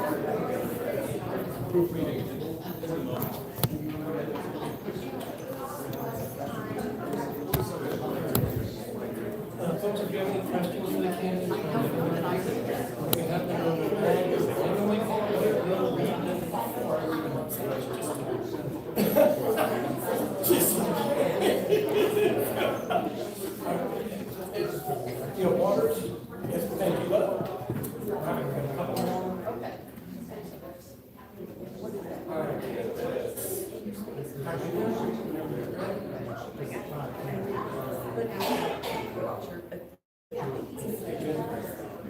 Folks, if you have any questions for the candidates, we have them on the bag. And we call it, we'll read them before I read them up. You know, waters? Yes, thank you. All right, we're gonna cut one more. Okay. All right.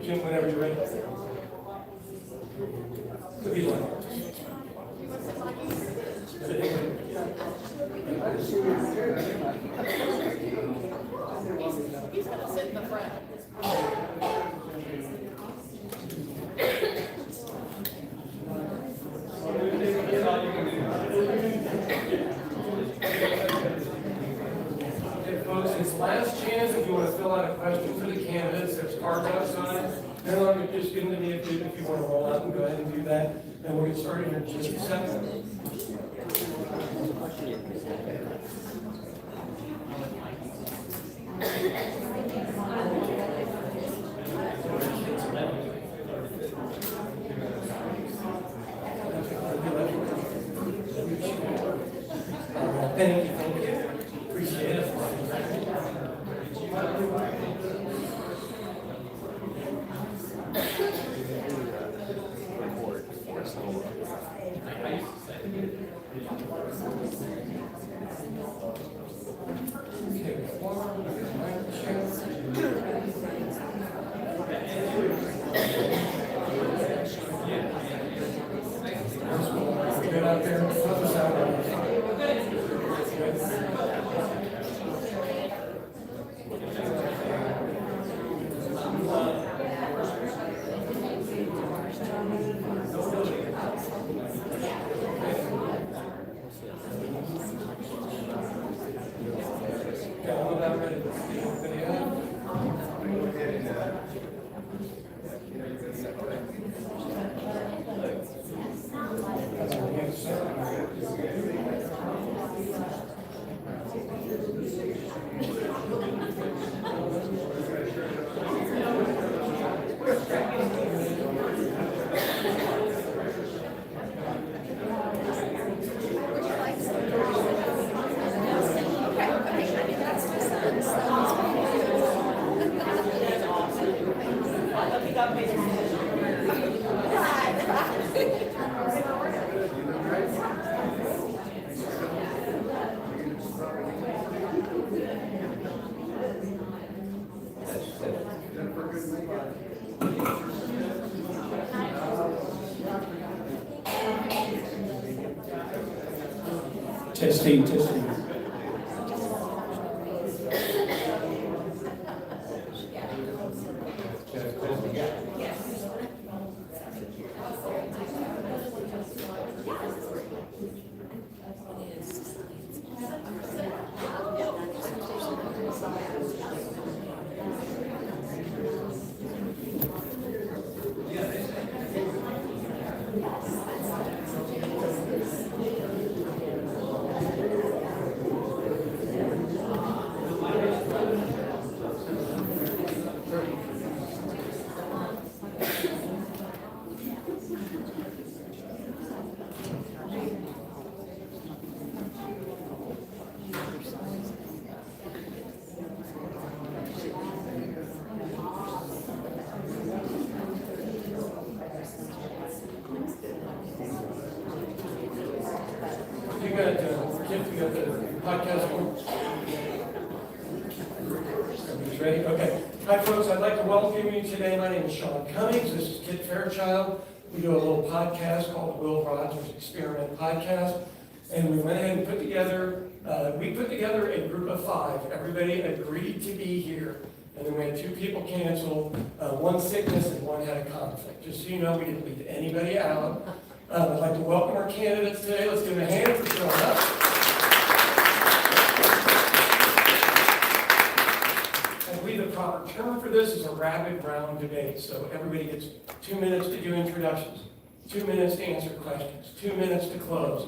Jim, whenever you're ready. Could be one. He's gonna sit in the front. Okay, folks, it's last chance if you want to fill out a question for the candidates. There's cards outside. Then just give them to me if you want to roll out and go ahead and do that. And we'll get started in just a second. Thank you. Appreciate it. Good out there. Help us out. Testing. You got the podcast one? Everybody's ready? Okay. Hi, folks. I'd like to welcome you today. My name is Sean Cummings. This is Kit Fairchild. We do a little podcast called the Will Rogers Experiment Podcast. And we went ahead and put together a group of 5. Everybody agreed to be here. And then we had 2 people cancel, one sickness and one had a conflict. Just so you know, we didn't leave anybody out. I'd like to welcome our candidates today. Let's give them a hand for showing up. I believe the proper term for this is a rapid round debate. So everybody gets 2 minutes to do introductions. 2 minutes to answer questions, 2 minutes to close.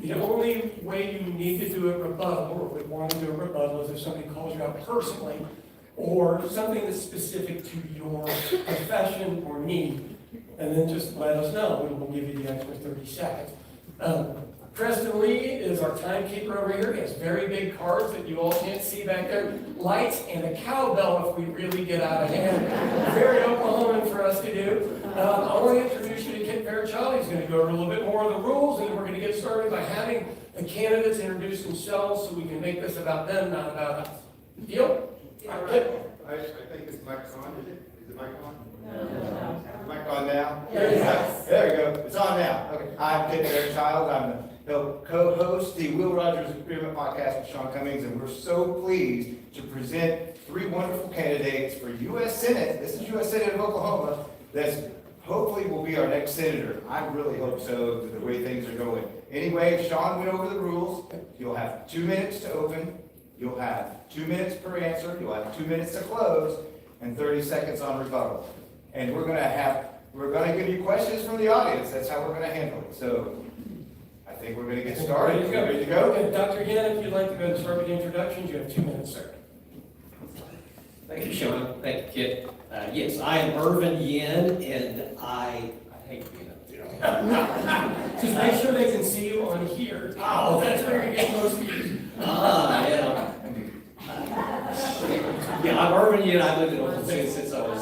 The only way you need to do a rebuttal, or would want to do a rebuttal, is if somebody calls you out personally, or something that's specific to your profession or need, and then just let us know, and we'll give you the extra 30 seconds. Preston Lee is our timekeeper over here. He has very big cards that you all can't see back there. Lights and a cowbell if we really get out of hand. Very Oklahoman for us to do. I want to introduce you to Kit Fairchild. He's going to go over a little bit more of the rules, and then we're going to get started by having the candidates introduce themselves so we can make this about them, not about us. Deal? All right. I think it's mic on. Is the mic on? No. Is the mic on now? Yes. There we go. It's on now. Okay. I'm Kit Fairchild. I'm the co-host the Will Rogers Experiment Podcast with Sean Cummings, and we're so pleased to present 3 wonderful candidates for U.S. Senate. This is U.S. Senate of Oklahoma. That's hopefully will be our next senator. I really hope so, the way things are going. Anyway, Sean went over the rules. You'll have 2 minutes to open. You'll have 2 minutes per answer. You'll have 2 minutes to close, and 30 seconds on rebuttal. And we're gonna give you questions from the audience. That's how we're gonna handle it. So I think we're gonna get started. Ready to go? Okay, Dr. Yen, if you'd like to go and start with the introductions, you have 2 minutes, sir. Thank you, Sean. Thank you, Kit. Yes, I am Irvin Yen, and I hate being up there. Just make sure they can see you on here. Oh, that's where you get most views. Yeah. Yeah, I'm Irvin Yen. I lived in Oklahoma City since I was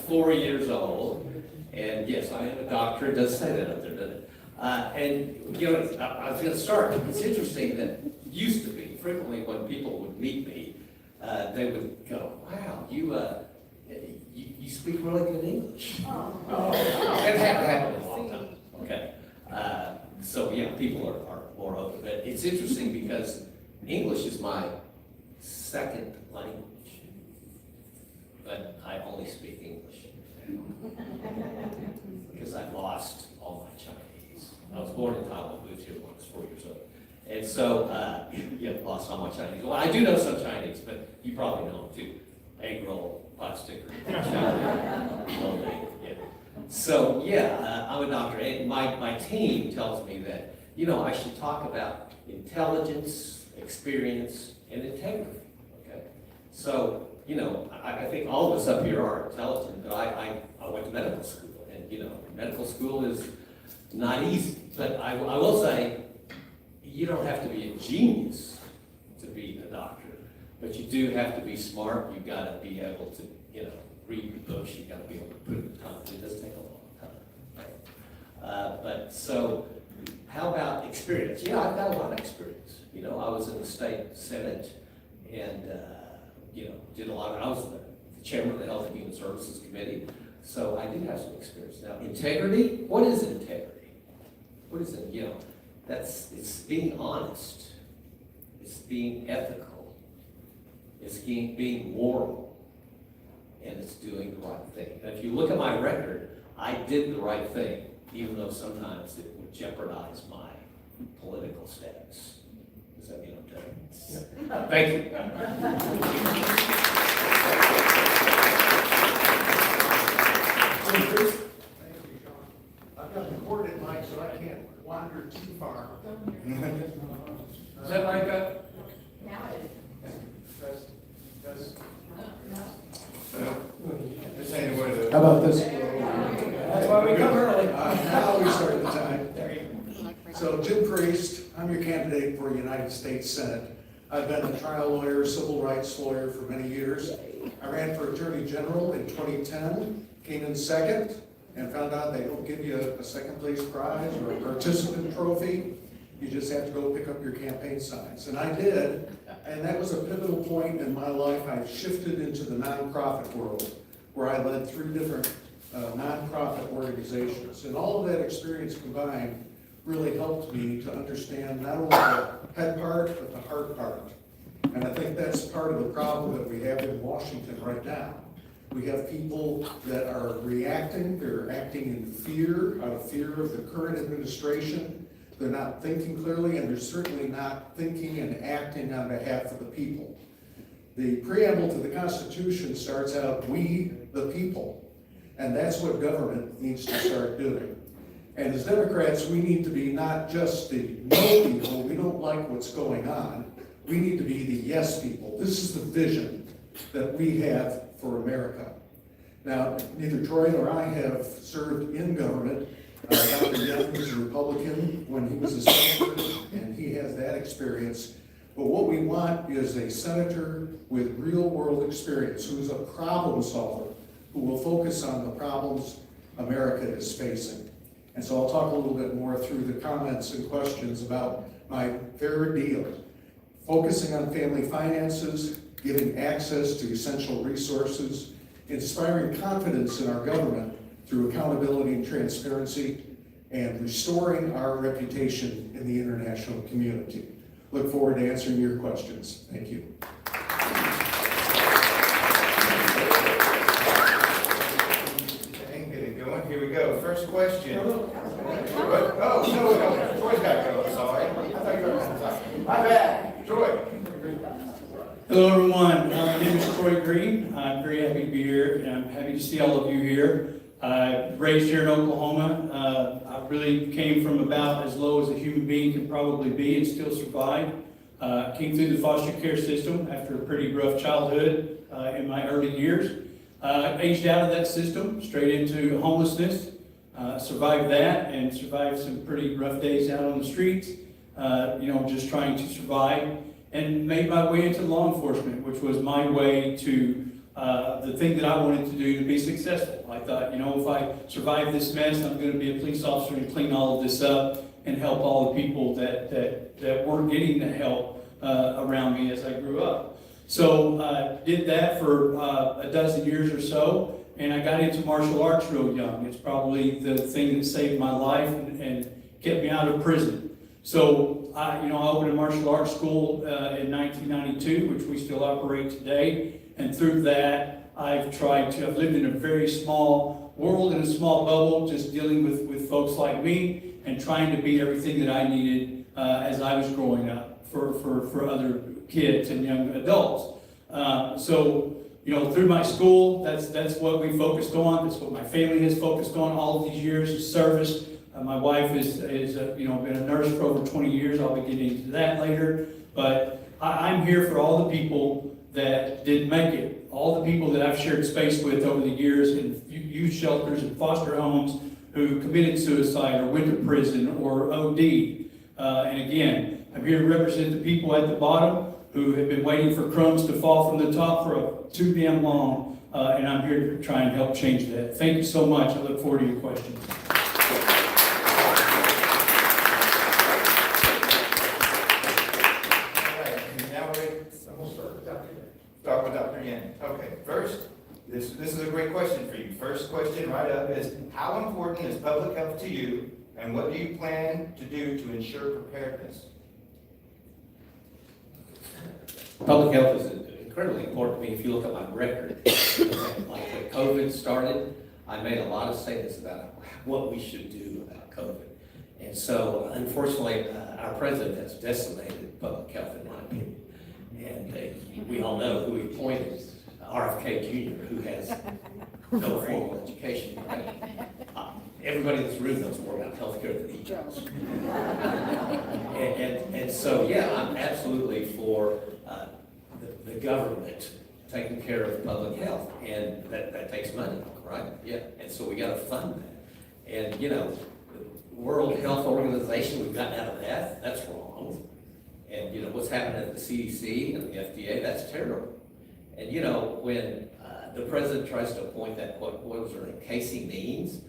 4 years old. And yes, I am a doctor. It does say that up there, doesn't it? And, you know, I was going to start. It's interesting that it used to be, frequently when people would meet me, they would go, wow, you speak really good English. Oh. That happened a long time. Okay. So, yeah, people are more open. But it's interesting because English is my second language. But I only speak English. Because I lost all my Chinese. I was born in Thailand, moved here when I was 4 years old. And so, lost all my Chinese. Well, I do know some Chinese, but you probably know them too. Egg roll, pot sticker, yeah. So, I'm a doctor, and my team tells me that, I should talk about intelligence, experience, and integrity, okay? So, I think all of us up here are intelligent, but I went to medical school, and, medical school is not easy. But I will say, you don't have to be a genius to be a doctor, but you do have to be smart. You've got to be able to, read the books. You've got to be able to put it in time. It does take a long time. Right? But so, how about experience? Yeah, I've got a lot of experience. I was in the state senate, and did a lot. I was the chairman of the Health and Human Services Committee, so I do have some experience. Now, integrity. What is integrity? What is it? It's being honest. It's being ethical. It's being moral. And it's doing the right thing. And if you look at my record, I did the right thing, even though sometimes it would jeopardize my political status. Does that mean I'm done? Yeah. Thank you. Thank you, Sean. I've got the coordinate mic, so I can't wander too far. Is that mic up? Now it is. This ain't the way to. How about this? That's why we come early. Now we start the time. There you go. So Jim Priest, I'm your candidate for United States Senate. I've been a trial lawyer, civil rights lawyer for many years. I ran for Attorney General in 2010, came in second, and found out they don't give you a second place prize or a participant trophy. You just have to go pick up your campaign signs. And I did, and that was a pivotal point in my life. I shifted into the nonprofit world, where I led 3 different nonprofit organizations. And all of that experience combined really helped me to understand not only the head part, but the heart part. And I think that's part of the problem that we have in Washington right now. We have people that are reacting, they're acting in fear, out of fear of the current administration. They're not thinking clearly, and they're certainly not thinking and acting on behalf of the people. The preamble to the Constitution starts out, "We the people," and that's what government needs to start doing. And as Democrats, we need to be not just the no people, we don't like what's going on. We need to be the yes people. This is the vision that we have for America. Now, neither Troy nor I have served in government. Dr. Young was a Republican when he was a senator, and he has that experience. But what we want is a senator with real-world experience, who is a problem solver, who will focus on the problems America is facing. And so I'll talk a little bit more through the comments and questions about my fair deal. Focusing on family finances, giving access to essential resources, inspiring confidence in our government through accountability and transparency, and restoring our reputation in the international community. Look forward to answering your questions. Thank you. Okay, get it going. Here we go. First question. No, no. What? Oh, no, Troy's got to go. Sorry. I thought you were on the side. My bad. Troy. Hello, everyone. My name is Troy Green. I'm very happy to be here, and I'm happy to see all of you here. Raised here in Oklahoma. I really came from about as low as a human being can probably be and still survive. Came through the foster care system after a pretty rough childhood in my early years. Aged out of that system, straight into homelessness. Survived that and survived some pretty rough days out on the streets, just trying to survive. And made my way into law enforcement, which was my way to the thing that I wanted to do to be successful. I thought, if I survive this mess, I'm going to be a police officer and clean all of this up and help all the people that weren't getting the help around me as I grew up. So did that for a dozen years or so, and I got into martial arts real young. It's probably the thing that saved my life and kept me out of prison. So I opened a martial arts school in 1992, which we still operate today. And through that, I've lived in a very small world, in a small bubble, just dealing with folks like me and trying to be everything that I needed as I was growing up for other kids and young adults. Through my school, that's what we focused on. That's what my family has focused on all of these years, is service. My wife is been a nurse for over 20 years. I'll be getting into that later. But I'm here for all the people that didn't make it, all the people that I've shared space with over the years in youth shelters and foster homes who committed suicide or went to prison or OD'd. And again, I'm here to represent the people at the bottom who have been waiting for crumbs to fall from the top for too damn long. And I'm here to try and help change that. Thank you so much. I look forward to your questions. Start with Dr. Yen. Okay, first, this is a great question for you. First question right up is, how important is public health to you, and what do you plan to do to ensure preparedness? Public health is incredibly important to me if you look at my record. Okay, like when COVID started, I made a lot of statements about what we should do about COVID. And so, unfortunately, our president has decimated public health, in my opinion. And we all know who he appointed, RFK Jr., who has no formal education. Right? Everybody in this room knows more about healthcare than he does. And so, yeah, I'm absolutely for the government taking care of public health, and that takes money, right? Yeah, and so we got to fund that. And the World Health Organization, we've gotten out of that. That's wrong. And what's happening at the CDC and the FDA, that's terrible. And when the president tries to appoint that, what was her name, Casey Means,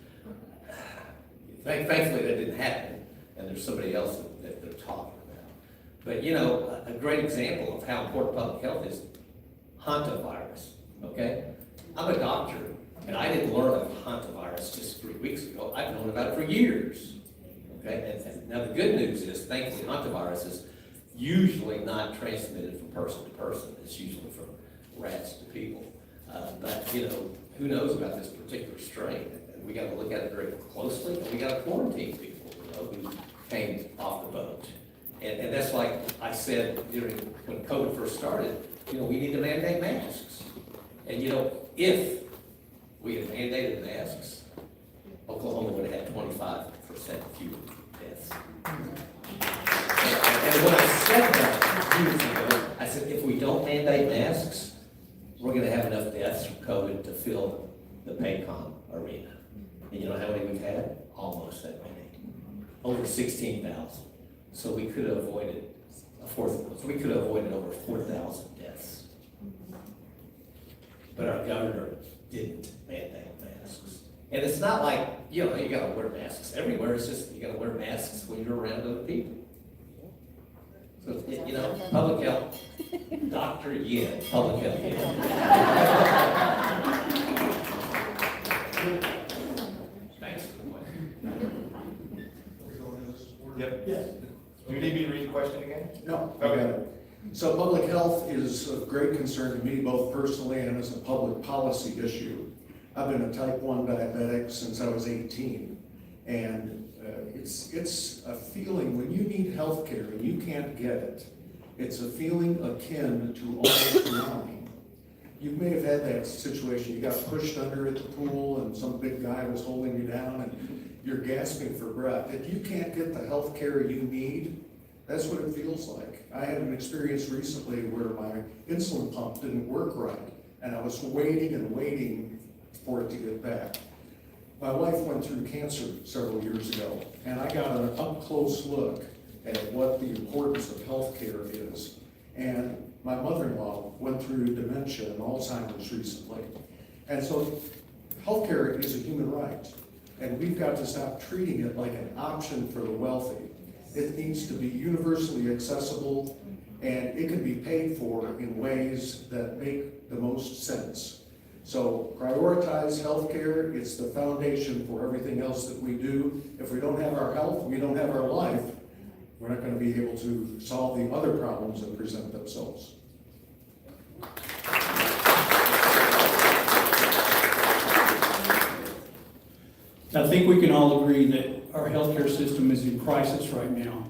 thankfully that didn't happen, and there's somebody else that they're talking about. But a great example of how important public health is hantavirus. Okay, I'm a doctor, and I didn't learn of hantavirus just 3 weeks ago. I've known about it for years. Okay, and now the good news is, thankfully, hantavirus is usually not transmitted from person to person. It's usually from rats to people. But who knows about this particular strain? And we got to look at it very closely, and we got to quarantine people who came off the boat. And that's like I said when COVID first started. We need to mandate masks. And if we had mandated masks a Oklahoma would have had 25% fewer deaths. And when I said that years ago, I said, if we don't mandate masks, we're gonna have enough deaths from COVID to fill the Paycom arena. And you know how many we've had? Almost that many. Over 16,000. So we could have avoided over 4,000 deaths. But our governor didn't mandate masks. And it's not like, you know, you gotta wear masks everywhere, it's just, you gotta wear masks when you're around other people. So, you know, public health, Dr. Yin, public health, Thanks for the question. Yep. Yes. Do you need me to read the question again? No, I got it. So public health is of great concern to me, both personally and as a public policy issue. I've been a type 1 diabetic since I was 18. And it's a feeling, when you need health care and you can't get it, it's a feeling akin to almost drowning. You may have had that situation, you got pushed under at the pool and some big guy was holding you down and you're gasping for breath. If you can't get the health care you need, that's what it feels like. I had an experience recently where my insulin pump didn't work right, and I was waiting and waiting for it to get back. My wife went through cancer several years ago, and I got an up-close look at what the importance of healthcare is. And my mother-in-law went through dementia and Alzheimer's recently. And so healthcare is a human right, and we've got to stop treating it like an option for the wealthy. It needs to be universally accessible, and it can be paid for in ways that make the most sense. So prioritize healthcare. It's the foundation for everything else that we do. If we don't have our health, we don't have our life, we're not going to be able to solve the other problems that present themselves. I think we can all agree that our healthcare system is in crisis right now.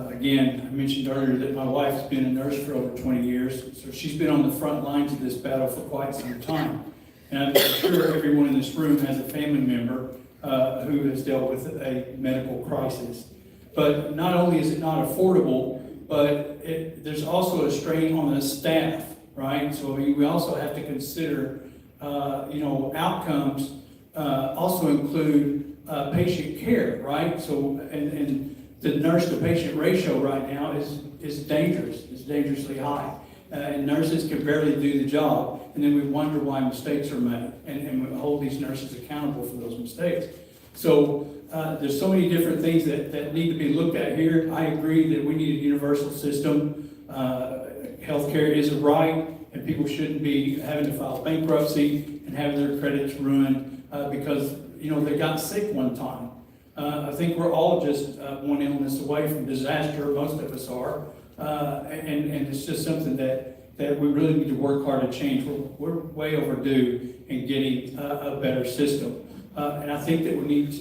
Again, I mentioned earlier that my wife's been a nurse for over 20 years, so she's been on the front lines of this battle for quite some time. And I'm sure everyone in this room has a family member who has dealt with a medical crisis. But not only is it not affordable, but there's also a strain on the staff, right? So we also have to consider, outcomes also include patient care, right? So, and the nurse-to-patient ratio right now is dangerous. It's dangerously high. And nurses can barely do the job, and then we wonder why mistakes are made, and we hold these nurses accountable for those mistakes. So there's so many different things that need to be looked at here. I agree that we need a universal system. Healthcare is a right, and people shouldn't be having to file bankruptcy and having their credits ruined because they got sick one time. I think we're all just one illness away from disaster, most of us are, and it's just something that we really need to work hard to change. We're way overdue in getting a better system. And I think that we need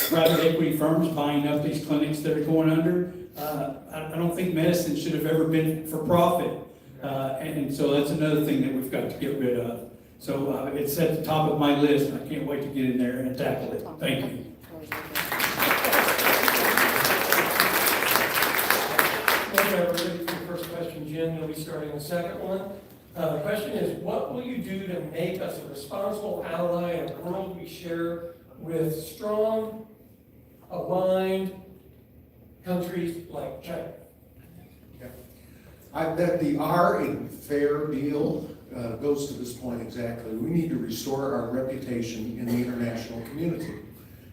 private equity firms buying up these clinics that are going under. I don't think medicine should have ever been for profit. And so that's another thing that we've got to get rid of. So it's at the top of my list, and I can't wait to get in there and tackle it. Thank you. Okay, we're ready for the first question, Jim. You'll be starting the second one. The question is, what will you do to make us a responsible ally in a world we share with strong, aligned countries like China? I bet the R in fair deal goes to this point exactly. We need to restore our reputation in the international community.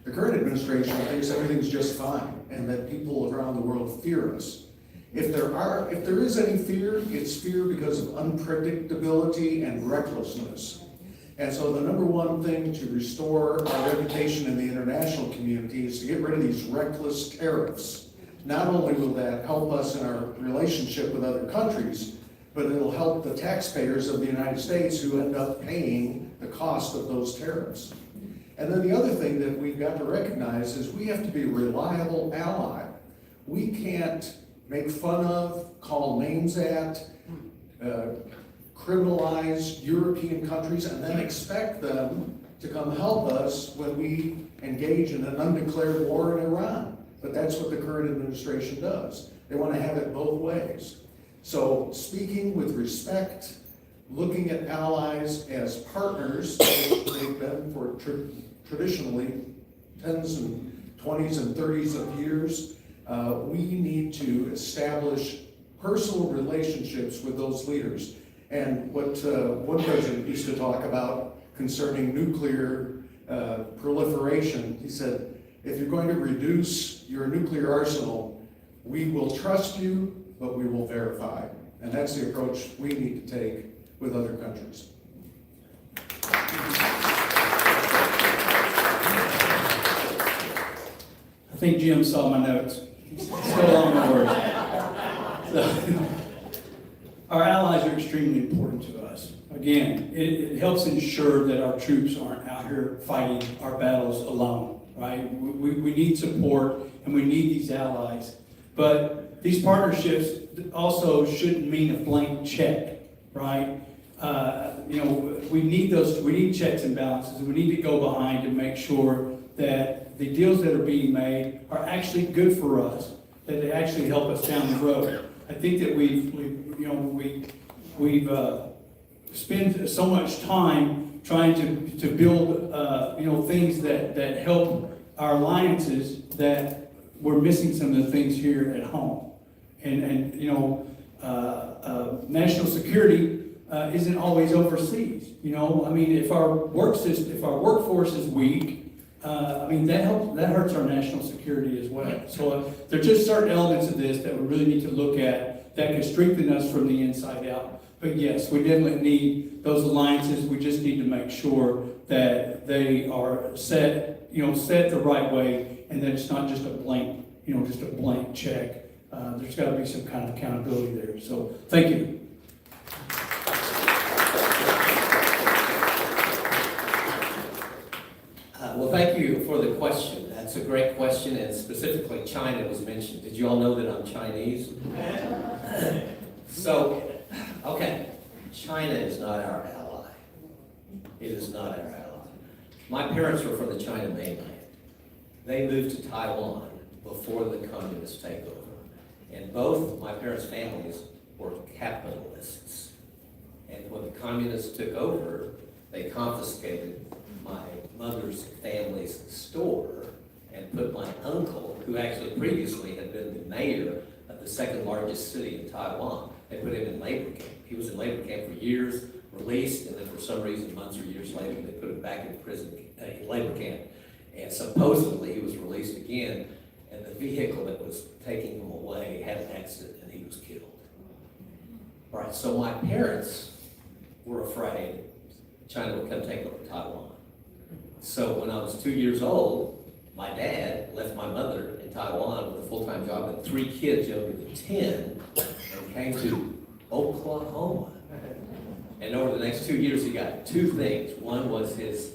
The current administration thinks everything's just fine and that people around the world fear us. If there is any fear, it's fear because of unpredictability and recklessness. And so the number one thing to restore our reputation in the international community is to get rid of these reckless tariffs. Not only will that help us in our relationship with other countries, but it'll help the taxpayers of the United States who end up paying the cost of those tariffs. And then the other thing that we've got to recognize is we have to be a reliable ally. We can't make fun of, call names at, criminalize European countries and then expect them to come help us when we engage in an undeclared war in Iran. But that's what the current administration does. They want to have it both ways. So speaking with respect, looking at allies as partners, they've been for traditionally tens and 20s and 30s of years, we need to establish personal relationships with those leaders. And what one president used to talk about concerning nuclear proliferation, he said, if you're going to reduce your nuclear arsenal, we will trust you, but we will verify. And that's the approach we need to take with other countries. I think Jim saw my notes. Still on my words. So, our allies are extremely important to us. Again, it helps ensure that our troops aren't out here fighting our battles alone, right? We need support and we need these allies. But these partnerships also shouldn't mean a blank check, right? We need checks and balances. We need to go behind and make sure that the deals that are being made are actually good for us, that they actually help us down the road. I think that we've spent so much time trying to build things that help our alliances that we're missing some of the things here at home. National security isn't always overseas. If our workforce is weak, that hurts our national security as well. So there are just certain elements of this that we really need to look at that can strengthen us from the inside out. But yes, we definitely need those alliances. We just need to make sure that they are set the right way, and that it's not just a blank check. There's got to be some kind of accountability there. So thank you. Well, thank you for the question. That's a great question, and specifically China was mentioned. Did you all know that I'm Chinese? So, okay, China is not our ally. It is not our ally. My parents were from the China mainland. They moved to Taiwan before the communist takeover. And both my parents' families were capitalists. And when the communists took over, they confiscated my mother's family's store and put my uncle, who actually previously had been the mayor of the second largest city in Taiwan, they put him in labor camp. He was in labor camp for years, released, and then for some reason, months or years later, they put him back in prison, in labor camp. And supposedly he was released again, and the vehicle that was taking him away had an accident and he was killed. All right, so my parents were afraid China would come take over Taiwan. So when I was 2 years old, my dad left my mother in Taiwan with a full-time job and 3 kids younger than 10 and came to Oklahoma. And over the next 2 years, he got 2 things. One was his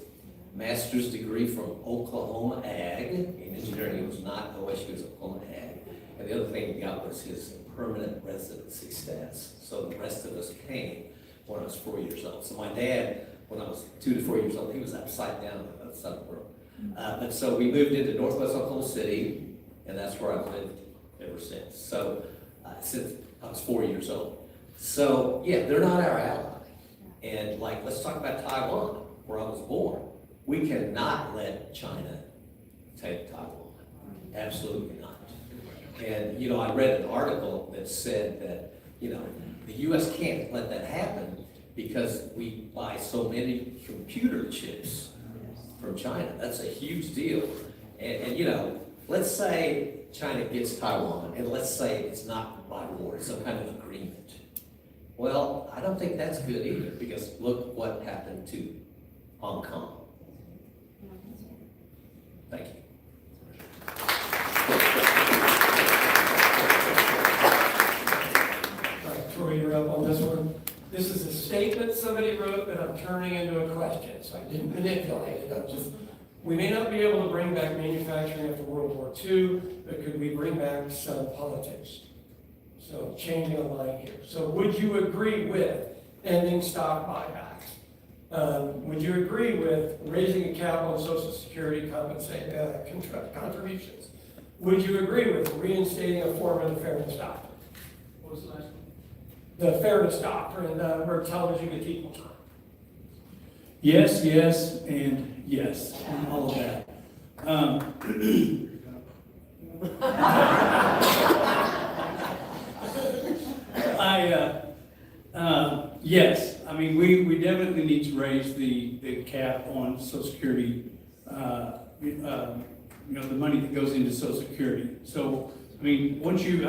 master's degree from Oklahoma Ag in engineering. It was not OSU, it was Oklahoma Ag. And the other thing he got was his permanent residency status. So the rest of us came when I was 4 years old. So my dad, when I was 2 to 4 years old, he was upside down on the other side of the world. But so we moved into Northwest Oklahoma City, and that's where I've lived ever since. So since I was 4 years old. So yeah, they're not our ally. And let's talk about Taiwan, where I was born. We cannot let China take Taiwan. Absolutely not. And I read an article that said that the U.S. can't let that happen because we buy so many computer chips from China. That's a huge deal. And let's say China gets Taiwan, and let's say it's not by war, it's some kind of agreement. Well, I don't think that's good either, because look what happened to Hong Kong. Thank you. All right, Troy, you're up on this one. This is a statement somebody wrote that I'm turning into a question, so I didn't manipulate it. We may not be able to bring back manufacturing after World War II, but could we bring back some politics? So changing a line here. So would you agree with ending stock buybacks. Would you agree with raising a cap on Social Security contributions? Would you agree with reinstating a form of the fairness doctrine? What was the last one? The fairness doctrine, where television gets equal time. Yes, yes, and yes, and all of that. Yes, I mean, we definitely need to raise the cap on Social Security, the money that goes into Social Security. So, I mean, once you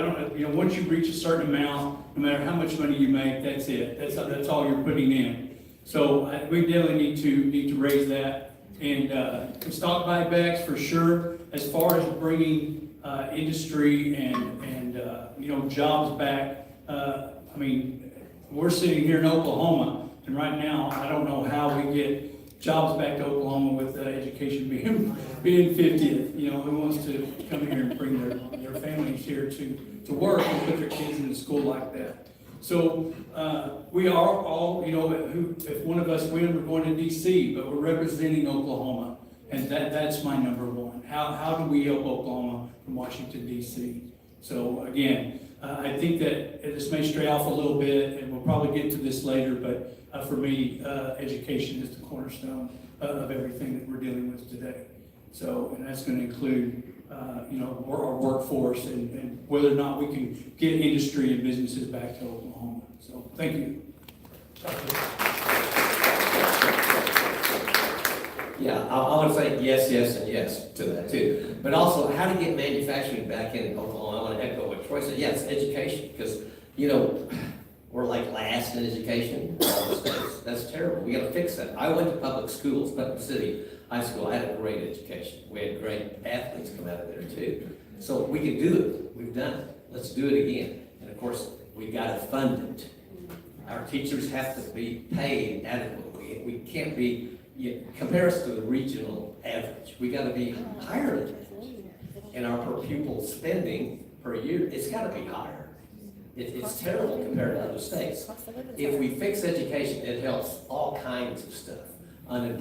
reach a certain amount, no matter how much money you make, that's it. That's all you're putting in. So we definitely need to raise that. And stock buybacks for sure. As far as bringing industry and jobs back, I mean, we're sitting here in Oklahoma, and right now I don't know how we get jobs back to Oklahoma with education being 50th. Who wants to come here and bring their families here to work and put their kids in a school like that? So we are all, if one of us win, we're going to DC, but we're representing Oklahoma, and that's my number one. How do we help Oklahoma from Washington, DC? So again, I think that this may stray off a little bit, and we'll probably get to this later, but for me, education is the cornerstone of everything that we're dealing with today. So, and that's going to include our workforce and whether or not we can get industry and businesses back to Oklahoma. So, thank you. Yeah, I want to say yes, yes, and yes to that too. But also, how to get manufacturing back in Oklahoma. I want to echo what Troy said. Yes, education, because, we're like last in education. That's terrible. We got to fix that. I went to public schools, Putnam City High School. I had a great education. We had great athletes come out of there too. So we can do it. We've done it. Let's do it again. And of course, we got to fund it. Our teachers have to be paid adequately. We can't be, compare us to the regional average. We got to be higher than that. And our per pupil spending per year, it's got to be higher. It's terrible compared to other states. If we fix education, it helps all kinds of stuff. Unemployment.